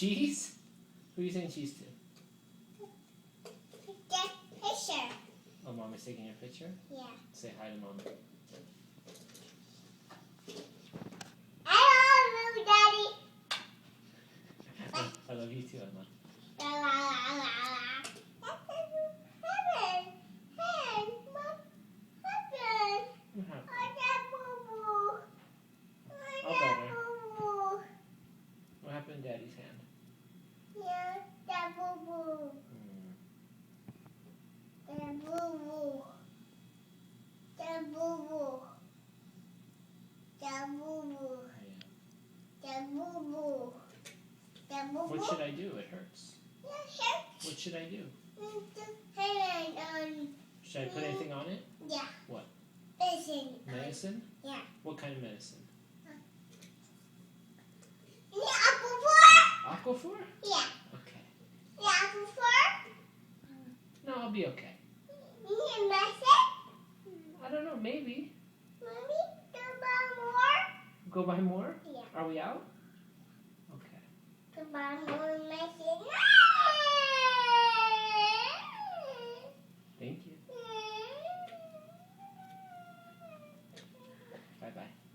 Cheese? Who are you saying cheese to? Get picture. Oh, Mom is taking a picture? Yeah. Say hi to Mom. I love you, Daddy. I love you too, Emma. La la la la la. Heaven. Hey, what happened? What happened? I got boo-boo. All I better. got boo-boo. What happened to Daddy's hand? Yeah, that boo-boo. That boo-boo. That boo-boo. That boo-boo. That boo-boo. That boo-boo. What should I do? It hurts. Yeah, hurt. What should I do? And, Should I put anything on it? yeah. What? Medicine. Medicine? Yeah. What kind of medicine? Yeah, Aquaphor? Aquaphor? Yeah. Okay. Yeah, Aquaphor? No, I'll be okay. You need medicine? I don't know, maybe. Mommy, go buy more? Go buy more? Yeah. Are we out? Okay. Go buy more medicine. Thank you. Bye-bye.